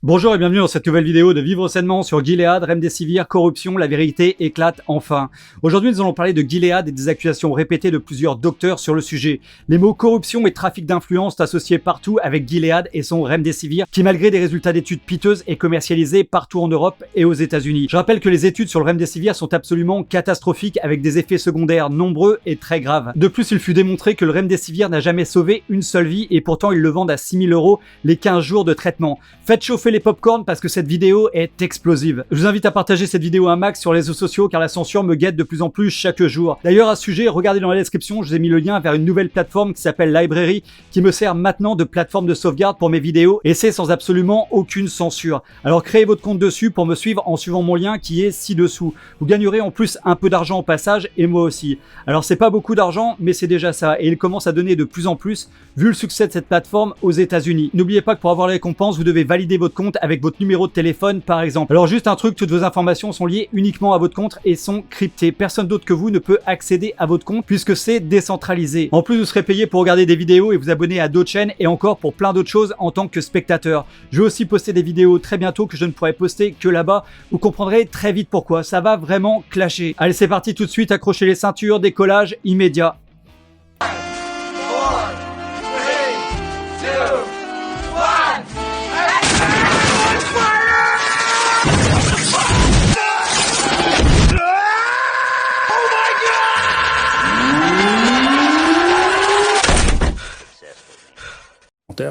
Bonjour et bienvenue dans cette nouvelle vidéo de Vivre sainement sur Gilead, Remdesivir, corruption, la vérité éclate enfin. Aujourd'hui nous allons parler de Gilead et des accusations répétées de plusieurs docteurs sur le sujet. Les mots corruption et trafic d'influence sont associés partout avec Gilead et son Remdesivir qui malgré des résultats d'études piteuses est commercialisé partout en Europe et aux États-Unis. Je rappelle que les études sur le Remdesivir sont absolument catastrophiques avec des effets secondaires nombreux et très graves. De plus il fut démontré que le Remdesivir n'a jamais sauvé une seule vie et pourtant ils le vendent à 6 000 € les 15 jours de traitement. Faites chauffer les popcorn parce que cette vidéo est explosive. Je vous invite à partager cette vidéo un max sur les réseaux sociaux car la censure me guette de plus en plus chaque jour. D'ailleurs à ce sujet, regardez dans la description, je vous ai mis le lien vers une nouvelle plateforme qui s'appelle Library qui me sert maintenant de plateforme de sauvegarde pour mes vidéos et c'est sans absolument aucune censure. Alors créez votre compte dessus pour me suivre en suivant mon lien qui est ci-dessous. Vous gagnerez en plus un peu d'argent au passage et moi aussi. Alors c'est pas beaucoup d'argent mais c'est déjà ça et il commence à donner de plus en plus vu le succès de cette plateforme aux États-Unis. N'oubliez pas que pour avoir les récompenses, vous devez valider votre compte avec votre numéro de téléphone par exemple. Alors juste un truc, toutes vos informations sont liées uniquement à votre compte et sont cryptées. Personne d'autre que vous ne peut accéder à votre compte puisque c'est décentralisé. En plus vous serez payé pour regarder des vidéos et vous abonner à d'autres chaînes et encore pour plein d'autres choses en tant que spectateur. Je vais aussi poster des vidéos très bientôt que je ne pourrai poster que là-bas. Vous comprendrez très vite pourquoi. Ça va vraiment clasher. Allez c'est parti tout de suite, accrochez les ceintures, décollage immédiat.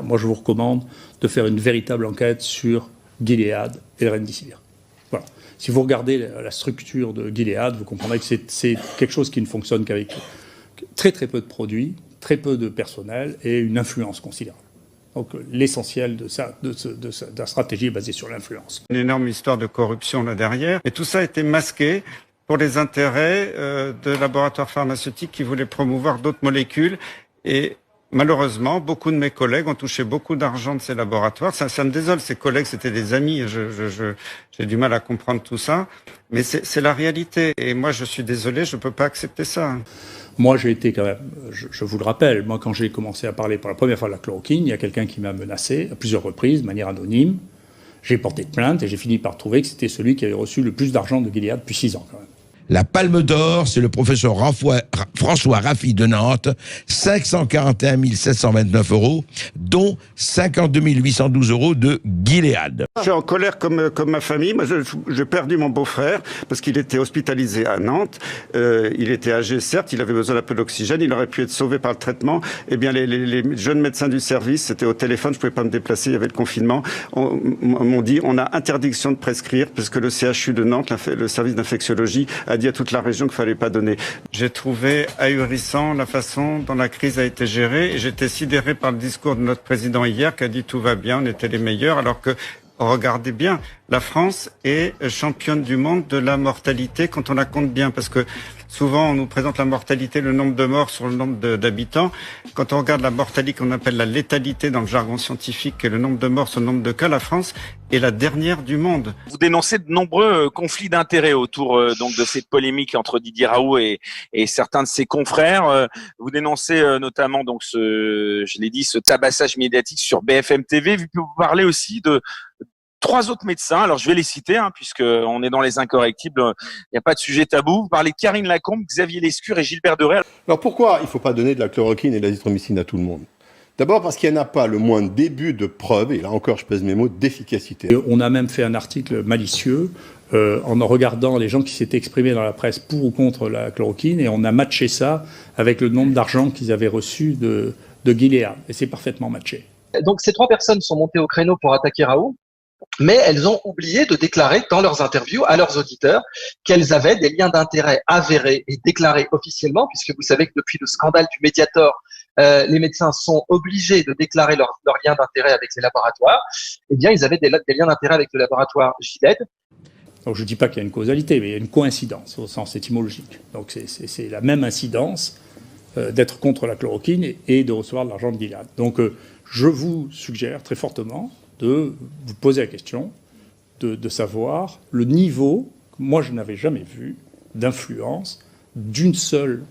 Moi, je vous recommande de faire une véritable enquête sur Gilead et le Remdesivir. Voilà. Si vous regardez la structure de Gilead, vous comprendrez que c'est quelque chose qui ne fonctionne qu'avec très très peu de produits, très peu de personnel et une influence considérable. Donc l'essentiel de la stratégie est basé sur l'influence. Une énorme histoire de corruption là derrière. Et tout ça a été masqué pour les intérêts de laboratoires pharmaceutiques qui voulaient promouvoir d'autres molécules. Et malheureusement, beaucoup de mes collègues ont touché beaucoup d'argent de ces laboratoires. Ça me désole, ces collègues, c'était des amis. J'ai du mal à comprendre tout ça. Mais c'est la réalité. Et moi, je suis désolé, je ne peux pas accepter ça. Moi, j'ai été quand même, je vous le rappelle, moi, quand j'ai commencé à parler pour la première fois de la chloroquine, il y a quelqu'un qui m'a menacé à plusieurs reprises, de manière anonyme. J'ai porté plainte et j'ai fini par trouver que c'était celui qui avait reçu le plus d'argent de Gilead depuis 6 ans, quand même. La Palme d'Or, c'est le professeur François Raffi de Nantes, 541 729 €, dont 52 812 € de Gilead. Je suis en colère comme ma famille. Moi, j'ai perdu mon beau-frère parce qu'il était hospitalisé à Nantes. Il était âgé, certes, il avait besoin d'un peu d'oxygène. Il aurait pu être sauvé par le traitement. Eh bien, les jeunes médecins du service, c'était au téléphone, je pouvais pas me déplacer, il y avait le confinement, m'ont dit on a interdiction de prescrire parce que le CHU de Nantes, le service d'infectiologie, a dit à toute la région qu'il fallait pas donner. J'ai trouvé ahurissant la façon dont la crise a été gérée et j'étais sidéré par le discours de notre président hier qui a dit tout va bien, on était les meilleurs, alors que regardez bien, la France est championne du monde de la mortalité quand on la compte bien, parce que souvent on nous présente la mortalité, le nombre de morts sur le nombre d'habitants. Quand on regarde la mortalité qu'on appelle la létalité dans le jargon scientifique, et le nombre de morts sur le nombre de cas, la France est la dernière du monde. Vous dénoncez de nombreux conflits d'intérêts autour donc de cette polémique entre Didier Raoult et certains de ses confrères. Vous dénoncez notamment donc je l'ai dit, ce tabassage médiatique sur BFM TV. Vous parlez aussi de 3 autres médecins, alors je vais les citer, puisque on est dans les incorrectibles, il n'y a pas de sujet tabou. Vous parlez de Karine Lacombe, Xavier Lescure et Gilbert Deray. Alors pourquoi il ne faut pas donner de la chloroquine et de l'azithromycine à tout le monde ? D'abord parce qu'il n'y en a pas le moindre début de preuve, et là encore je pèse mes mots, d'efficacité. On a même fait un article malicieux en regardant les gens qui s'étaient exprimés dans la presse pour ou contre la chloroquine, et on a matché ça avec le nombre d'argent qu'ils avaient reçu de Gilead, et c'est parfaitement matché. Donc ces 3 personnes sont montées au créneau pour attaquer Raoult. Mais elles ont oublié de déclarer dans leurs interviews à leurs auditeurs qu'elles avaient des liens d'intérêt avérés et déclarés officiellement, puisque vous savez que depuis le scandale du Mediator, les médecins sont obligés de déclarer leurs liens d'intérêt avec les laboratoires. Eh bien, ils avaient des liens d'intérêt avec le laboratoire Gilead. Donc je ne dis pas qu'il y a une causalité, mais il y a une coïncidence au sens étymologique. Donc c'est la même incidence d'être contre la chloroquine et de recevoir de l'argent de Gilead. Donc je vous suggère très fortement de vous poser la question, de savoir le niveau, que moi je n'avais jamais vu, d'influence d'une seule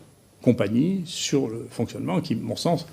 compagnie sur le fonctionnement qui, à mon sens,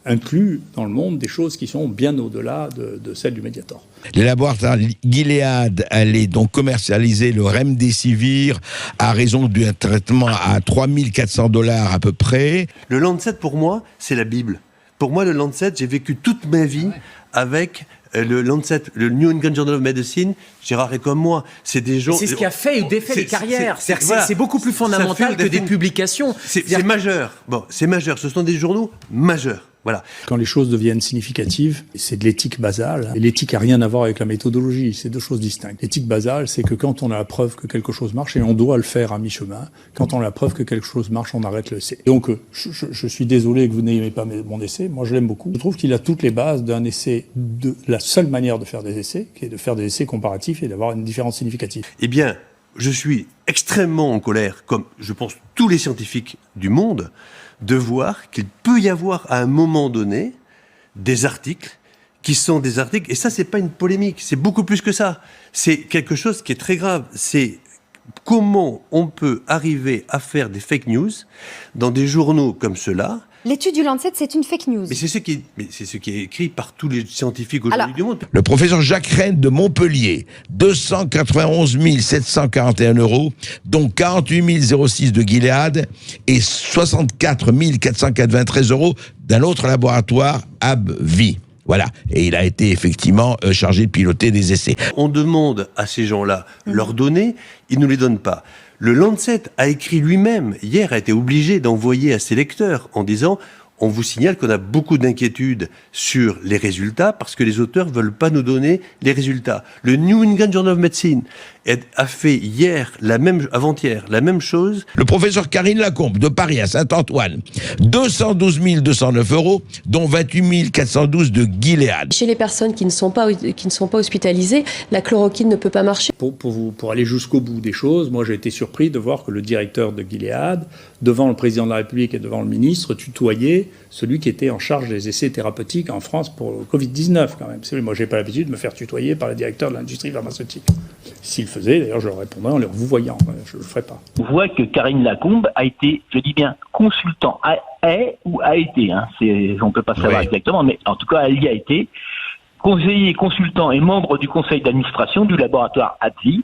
inclut dans le monde des choses qui sont bien au-delà de celles du Mediator. Les laboratoires Gilead allaient donc commercialiser le Remdesivir à raison d'un traitement à $3 400 à peu près. Le Lancet, pour moi, c'est la Bible. Pour moi, le Lancet, j'ai vécu toute ma vie avec le Lancet, le New England Journal of Medicine. Gérard est comme moi. C'est des gens. C'est ce qui a fait ou défait les carrières. C'est beaucoup plus fondamental que des publications. C'est majeur. Bon, c'est majeur. Ce sont des journaux majeurs. Voilà. Quand les choses deviennent significatives, c'est de l'éthique basale. Et l'éthique n'a rien à voir avec la méthodologie, c'est deux choses distinctes. L'éthique basale, c'est que quand on a la preuve que quelque chose marche, et on doit le faire à mi-chemin, quand on a la preuve que quelque chose marche, on arrête l'essai. Donc, je suis désolé que vous n'aimez pas mon essai, moi je l'aime beaucoup. Je trouve qu'il a toutes les bases d'un essai, de la seule manière de faire des essais, qui est de faire des essais comparatifs et d'avoir une différence significative. Eh bien, je suis extrêmement en colère, comme je pense tous les scientifiques du monde, de voir qu'il peut y avoir à un moment donné des articles qui sont des articles, et ça c'est pas une polémique, c'est beaucoup plus que ça, c'est quelque chose qui est très grave, c'est comment on peut arriver à faire des fake news dans des journaux comme ceux-là. L'étude du Lancet, c'est une fake news. Mais c'est ce qui est écrit par tous les scientifiques aujourd'hui du monde. Le professeur Jacques Rennes de Montpellier, 291 741 €, dont 48 006 de Gilead et 64 493 € d'un autre laboratoire, AbbVie. Voilà. Et il a été effectivement chargé de piloter des essais. On demande à ces gens-là leurs données, ils ne nous les donnent pas. Le Lancet a écrit lui-même, hier, a été obligé d'envoyer à ses lecteurs en disant « On vous signale qu'on a beaucoup d'inquiétudes sur les résultats parce que les auteurs ne veulent pas nous donner les résultats. » Le New England Journal of Medicine a fait hier, avant-hier, la même chose. Le professeur Karine Lacombe de Paris à Saint-Antoine, 212 209 €, dont 28 412 de Gilead. Chez les personnes qui ne sont pas hospitalisées, la chloroquine ne peut pas marcher. Pour aller jusqu'au bout des choses, moi j'ai été surpris de voir que le directeur de Gilead, devant le président de la République et devant le ministre, tutoyait celui qui était en charge des essais thérapeutiques en France pour le Covid-19 quand même. Moi j'ai pas l'habitude de me faire tutoyer par le directeur de l'industrie pharmaceutique. S'il le faisait, d'ailleurs je leur répondrais en leur vous voyant, je le ferai pas. On voit que Karine Lacombe a été, je dis bien, consultant, ou a été, on peut pas savoir exactement, mais en tout cas elle y a été, conseiller, consultant et membre du conseil d'administration du laboratoire AbbVie,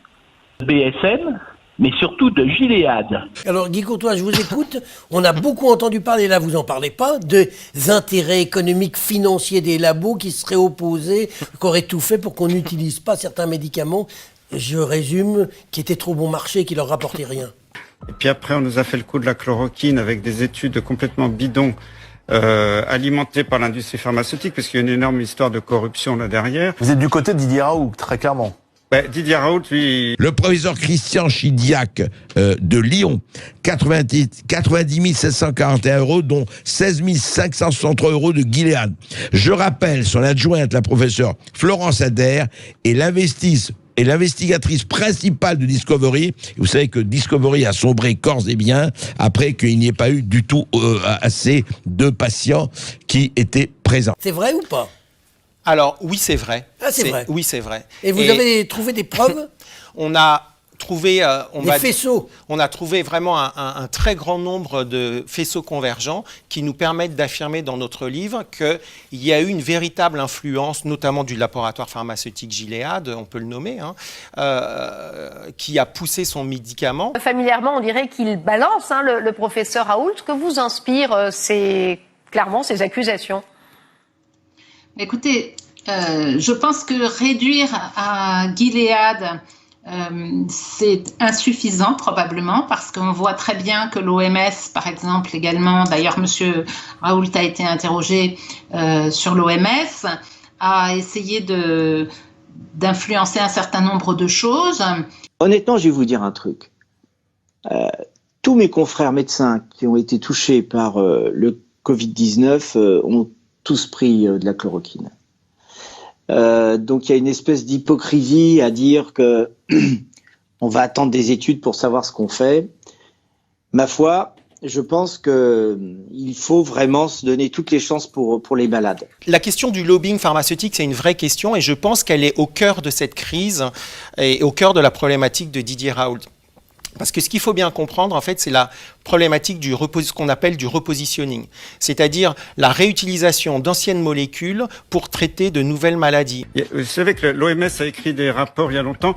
BSM, mais surtout de Gilead. Alors Guy Courtois, je vous écoute. On a beaucoup entendu parler, là vous en parlez pas, des intérêts économiques, financiers des labos qui seraient opposés, qui auraient tout fait pour qu'on n'utilise pas certains médicaments, je résume, qui étaient trop bon marché et qui leur rapportaient rien. Et puis après, on nous a fait le coup de la chloroquine avec des études complètement bidons, alimentées par l'industrie pharmaceutique, parce qu'il y a une énorme histoire de corruption là derrière. Vous êtes du côté de Didier Raoult, très clairement. Didier Raoult, lui... Le professeur Christian Chidiac de Lyon, 90 741 €, dont 16 563 € de Gilead. Je rappelle, son adjointe, la professeure Florence Adair, est l'investigatrice principale de Discovery. Vous savez que Discovery a sombré corps et biens après qu'il n'y ait pas eu du tout assez de patients qui étaient présents. C'est vrai ou pas ? Alors, oui, c'est vrai. Ah, c'est vrai. Oui, c'est vrai. Et vous avez trouvé des preuves ? On a trouvé... des faisceaux. On a trouvé vraiment un très grand nombre de faisceaux convergents qui nous permettent d'affirmer dans notre livre qu'il y a eu une véritable influence, notamment du laboratoire pharmaceutique Gilead, on peut le nommer, qui a poussé son médicament. Familièrement, on dirait qu'il balance, le professeur Raoult. Que vous inspirent clairement ces accusations ? Écoutez, je pense que réduire à Gilead, c'est insuffisant probablement parce qu'on voit très bien que l'OMS, par exemple, également, d'ailleurs M. Raoult a été interrogé sur l'OMS, a essayé d'influencer un certain nombre de choses. Honnêtement, je vais vous dire un truc. Tous mes confrères médecins qui ont été touchés par le Covid-19 ont tous pris de la chloroquine. Donc il y a une espèce d'hypocrisie à dire que on va attendre des études pour savoir ce qu'on fait. Ma foi, je pense qu'il faut vraiment se donner toutes les chances pour les malades. La question du lobbying pharmaceutique, c'est une vraie question et je pense qu'elle est au cœur de cette crise et au cœur de la problématique de Didier Raoult. Parce que ce qu'il faut bien comprendre, en fait, c'est la problématique ce qu'on appelle du repositioning, c'est-à-dire la réutilisation d'anciennes molécules pour traiter de nouvelles maladies. Vous savez que l'OMS a écrit des rapports il y a longtemps.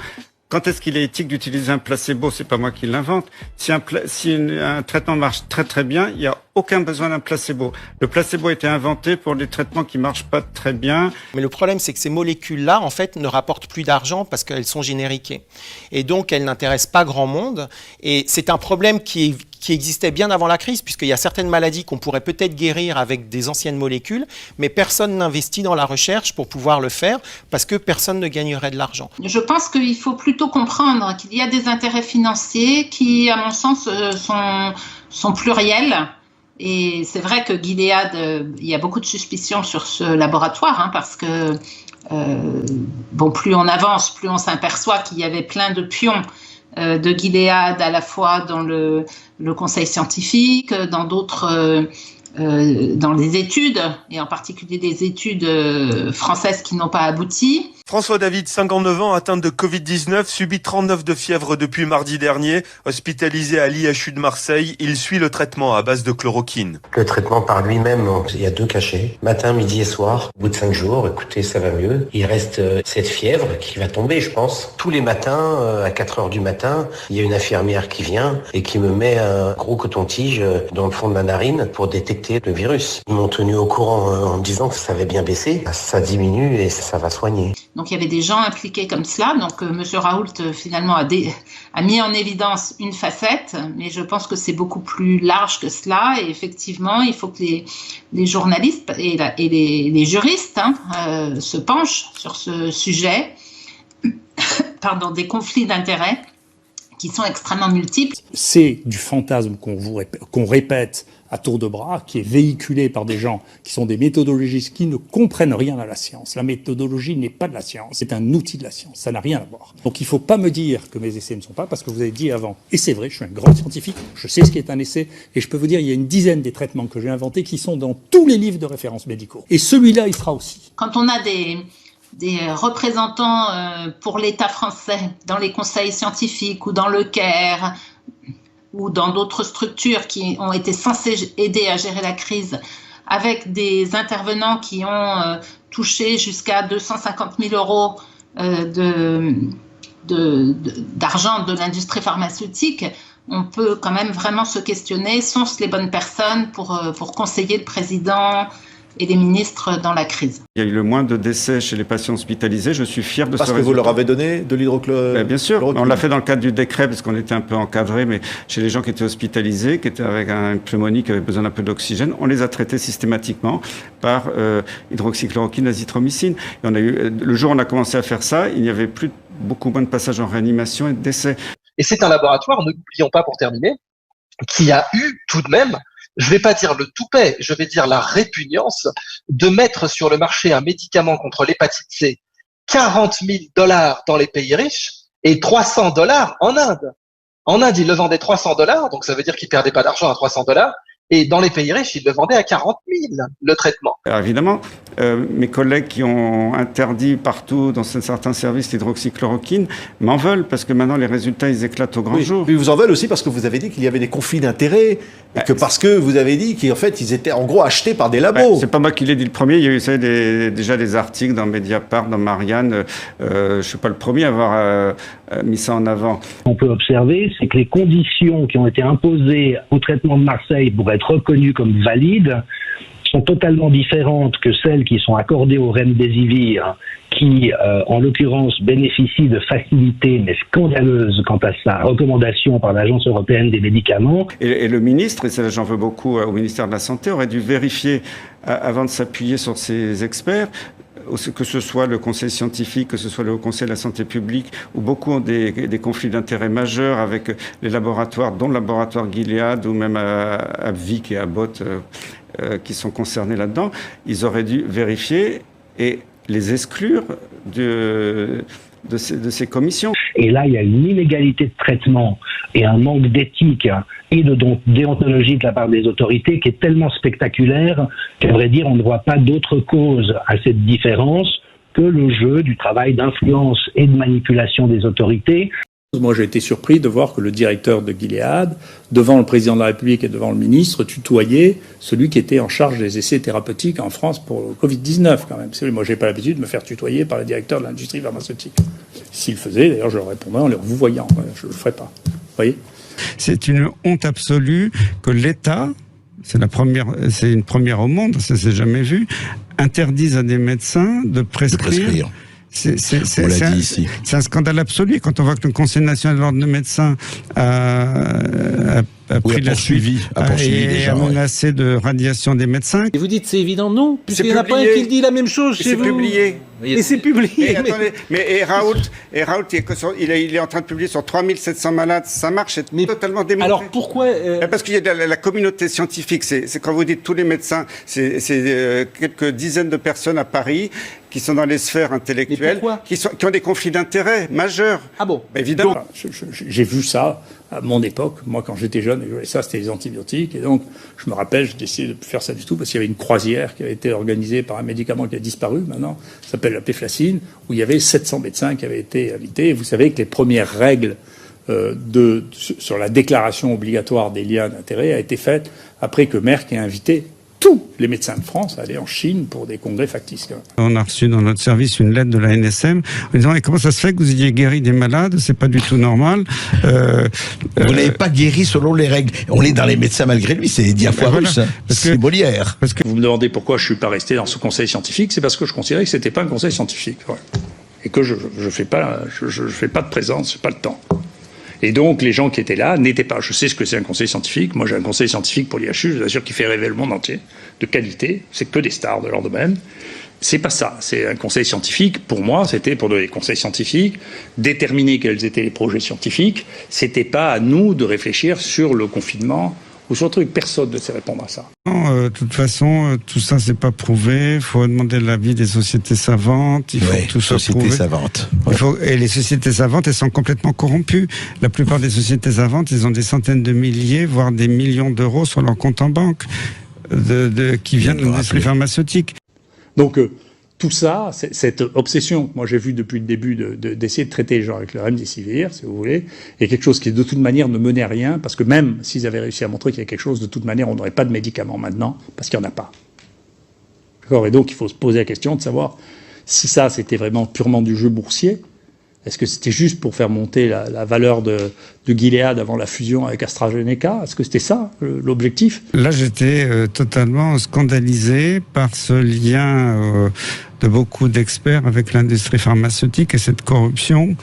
Quand est-ce qu'il est éthique d'utiliser un placebo? C'est pas moi qui l'invente. Si un traitement marche très très bien, il n'y a aucun besoin d'un placebo. Le placebo a été inventé pour des traitements qui marchent pas très bien. Mais le problème, c'est que ces molécules-là, en fait, ne rapportent plus d'argent parce qu'elles sont génériquées. Et donc, elles n'intéressent pas grand monde. Et c'est un problème qui existait bien avant la crise, puisqu'il y a certaines maladies qu'on pourrait peut-être guérir avec des anciennes molécules, mais personne n'investit dans la recherche pour pouvoir le faire, parce que personne ne gagnerait de l'argent. Je pense qu'il faut plutôt comprendre qu'il y a des intérêts financiers qui, à mon sens, sont pluriels. Et c'est vrai que Gilead, il y a beaucoup de suspicions sur ce laboratoire, parce que plus on avance, plus on s'aperçoit qu'il y avait plein de pions de Gilead à la fois dans le conseil scientifique, dans d'autres, dans les études, et en particulier des études françaises qui n'ont pas abouti. François David, 59 ans, atteint de Covid-19, subit 39 de fièvre depuis mardi dernier. Hospitalisé à l'IHU de Marseille, il suit le traitement à base de chloroquine. Le traitement par lui-même, il y a 2 cachets, matin, midi et soir. Au bout de 5 jours, écoutez, ça va mieux. Il reste cette fièvre qui va tomber, je pense. Tous les matins, à 4 heures du matin, il y a une infirmière qui vient et qui me met un gros coton-tige dans le fond de ma narine pour détecter le virus. Ils m'ont tenu au courant en me disant que ça avait bien baissé. Ça diminue et ça va soigner. Donc il y avait des gens impliqués comme cela. Donc M. Raoult finalement a mis en évidence une facette, mais je pense que c'est beaucoup plus large que cela. Et effectivement, il faut que les journalistes et les juristes se penchent sur ce sujet des conflits d'intérêts qui sont extrêmement multiples. C'est du fantasme qu'on répète à tour de bras, qui est véhiculé par des gens qui sont des méthodologistes qui ne comprennent rien à la science. La méthodologie n'est pas de la science, c'est un outil de la science, ça n'a rien à voir. Donc il ne faut pas me dire que mes essais ne sont pas, parce que vous avez dit avant, et c'est vrai, je suis un grand scientifique, je sais ce qu'est un essai, et je peux vous dire, il y a une dizaine des traitements que j'ai inventés qui sont dans tous les livres de référence médicaux. Et celui-là, il sera aussi. Quand on a des représentants pour l'État français dans les conseils scientifiques ou dans le CAIR ou dans d'autres structures qui ont été censées aider à gérer la crise, avec des intervenants qui ont touché jusqu'à 250 000 euros d'argent de l'industrie pharmaceutique, on peut quand même vraiment se questionner, sont-ce les bonnes personnes pour conseiller le président et les ministres dans la crise. Il y a eu le moins de décès chez les patients hospitalisés. Je suis fier de ce résultat. Parce que vous leur avez donné de l'hydrochloroquine. Bien sûr, on l'a fait dans le cadre du décret parce qu'on était un peu encadré, mais chez les gens qui étaient hospitalisés, qui étaient avec une pneumonie, qui avaient besoin d'un peu d'oxygène, on les a traités systématiquement par hydroxychloroquine, azithromycine. Et on a eu, le jour où on a commencé à faire ça, il n'y avait plus beaucoup moins de passages en réanimation et de décès. Et c'est un laboratoire, ne l'oublions pas pour terminer, qui a eu tout de même, je ne vais pas dire le toupet, je vais dire la répugnance de mettre sur le marché un médicament contre l'hépatite C, 40 000 $ dans les pays riches et 300 $ en Inde. En Inde, ils le vendaient 300 $, donc ça veut dire qu'ils perdaient pas d'argent à 300 $. Et dans les pays riches, ils le vendaient à 40 000, le traitement. Alors évidemment, mes collègues qui ont interdit partout dans certains services l'hydroxychloroquine m'en veulent parce que maintenant les résultats ils éclatent au grand jour. Puis vous en veulent aussi parce que vous avez dit qu'il y avait des conflits d'intérêts et que parce que vous avez dit qu'en fait ils étaient en gros achetés par des labos. C'est pas moi qui l'ai dit le premier. Il y a eu déjà des articles dans Mediapart, dans Marianne. Je suis pas le premier à avoir mis ça en avant. On peut observer, c'est que les conditions qui ont été imposées au traitement de Marseille pour être reconnues comme valides sont totalement différentes que celles qui sont accordées au Remdesivir, qui, en l'occurrence, bénéficie de facilités, mais scandaleuses quant à sa recommandation par l'Agence européenne des médicaments. Et le ministre, et ça j'en veux beaucoup au ministère de la Santé, aurait dû vérifier, avant de s'appuyer sur ses experts, que ce soit le conseil scientifique, que ce soit le conseil de la santé publique, où beaucoup ont des conflits d'intérêts majeurs avec les laboratoires, dont le laboratoire Gilead, ou même Abvic et Abbott, qui sont concernés là-dedans, ils auraient dû vérifier et les exclure de ces commissions. Et là, il y a une inégalité de traitement et un manque d'éthique et de déontologie de la part des autorités qui est tellement spectaculaire qu'à vrai dire, on ne voit pas d'autre cause à cette différence que le jeu du travail d'influence et de manipulation des autorités. Moi, j'ai été surpris de voir que le directeur de Gilead, devant le président de la République et devant le ministre, tutoyait celui qui était en charge des essais thérapeutiques en France pour le Covid-19, quand même. Moi, j'ai pas l'habitude de me faire tutoyer par le directeur de l'industrie pharmaceutique. S'il le faisait, d'ailleurs, je leur répondrais en leur vous voyant. Je le ferais pas. Vous voyez ? C'est une honte absolue que l'État, c'est une première au monde, ça s'est jamais vu, interdise à des médecins de prescrire. C'est un scandale absolu quand on voit que le Conseil national de l'ordre des médecins a pris la suivi et a menacé de radiation des médecins. Et vous dites c'est évident, non, puisqu'il n'y en a pas un qui dit la même chose chez vous. C'est publié. Et c'est publié. Mais Raoult, il est en train de publier sur 3700 malades. Ça marche, c'est totalement démontré. Alors pourquoi Parce qu'il y a la communauté scientifique. C'est quand vous dites tous les médecins, c'est quelques dizaines de personnes à Paris qui sont dans les sphères intellectuelles, qui ont des conflits d'intérêts majeurs. Ah bon ? Évidemment. J'ai vu ça à mon époque. Moi, quand j'étais jeune, ça, c'était les antibiotiques. Et donc, je me rappelle, j'ai décidé de ne plus faire ça du tout parce qu'il y avait une croisière qui avait été organisée par un médicament qui a disparu maintenant, ça s'appelle la péflacine, où il y avait 700 médecins qui avaient été invités. Et vous savez que les premières règles sur la déclaration obligatoire des liens d'intérêt a été faite après que Merck ait invité tous les médecins de France à aller en Chine pour des congrès factices. On a reçu dans notre service une lettre de la NSM en disant comment ça se fait que vous ayez guéri des malades, c'est pas du tout normal. Vous n'avez pas guéri selon les règles. On est dans les médecins malgré lui, c'est Diafoirus, voilà, c'est Molière. Vous me demandez pourquoi je suis pas resté dans ce conseil scientifique, c'est parce que je considérais que c'était pas un conseil scientifique. Ouais. Et que je fais pas de présence, j'ai pas le temps. Et donc, les gens qui étaient là n'étaient pas. Je sais ce que c'est un conseil scientifique. Moi, j'ai un conseil scientifique pour l'IHU, je vous assure, qui fait rêver le monde entier, de qualité. C'est que des stars de leur domaine. C'est pas ça. C'est un conseil scientifique. Pour moi, c'était pour donner des conseils scientifiques, déterminer quels étaient les projets scientifiques. C'était pas à nous de réfléchir sur le confinement ou sur le truc. Personne ne sait répondre à ça. De toute façon, tout ça, c'est pas prouvé. Il faut demander l'avis des sociétés savantes. Il faut que tout soit prouvé. Savantes. Et les sociétés savantes, elles sont complètement corrompues. La plupart des sociétés savantes, ils ont des centaines de milliers, voire des millions d'euros sur leur compte en banque qui viennent de l'industrie pharmaceutique. Donc, tout ça, cette obsession, moi j'ai vu depuis le début d'essayer de traiter les gens avec le remdesivir, si vous voulez, et quelque chose qui de toute manière ne menait à rien, parce que même s'ils avaient réussi à montrer qu'il y a quelque chose, de toute manière on n'aurait pas de médicaments maintenant, parce qu'il n'y en a pas. D'accord ? Et donc il faut se poser la question de savoir si ça c'était vraiment purement du jeu boursier, est-ce que c'était juste pour faire monter la valeur de Gilead avant la fusion avec AstraZeneca ? Est-ce que c'était ça l'objectif ? Là j'étais totalement scandalisé par ce lien de beaucoup d'experts avec l'industrie pharmaceutique et cette corruption.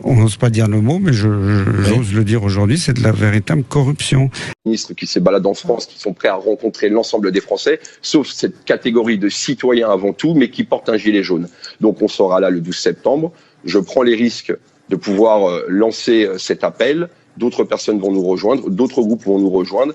On n'ose pas dire le mot, mais j'ose le dire aujourd'hui, c'est de la véritable corruption. Ministres qui se baladent en France, qui sont prêts à rencontrer l'ensemble des Français, sauf cette catégorie de citoyens avant tout, mais qui portent un gilet jaune. Donc on sera là le 12 septembre. Je prends les risques de pouvoir lancer cet appel. D'autres personnes vont nous rejoindre, d'autres groupes vont nous rejoindre.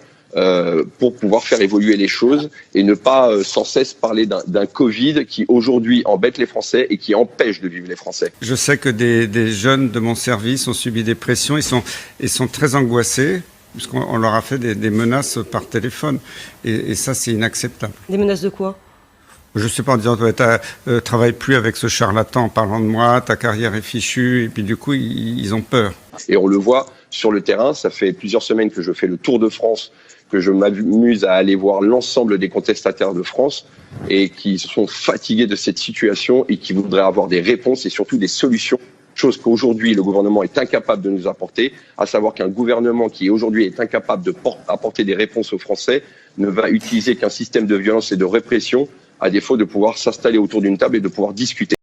Pour pouvoir faire évoluer les choses et ne pas sans cesse parler d'un Covid qui aujourd'hui embête les Français et qui empêche de vivre les Français. Je sais que des jeunes de mon service ont subi des pressions, ils sont très angoissés puisqu'on leur a fait des menaces par téléphone et ça c'est inacceptable. Des menaces de quoi ? Je sais pas, en disant travaille plus avec ce charlatan en parlant de moi, ta carrière est fichue et puis du coup ils ont peur. Et on le voit sur le terrain, ça fait plusieurs semaines que je fais le tour de France, que je m'amuse à aller voir l'ensemble des contestataires de France et qui sont fatigués de cette situation et qui voudraient avoir des réponses et surtout des solutions, chose qu'aujourd'hui le gouvernement est incapable de nous apporter, à savoir qu'un gouvernement qui aujourd'hui est incapable d'apporter des réponses aux Français ne va utiliser qu'un système de violence et de répression à défaut de pouvoir s'installer autour d'une table et de pouvoir discuter.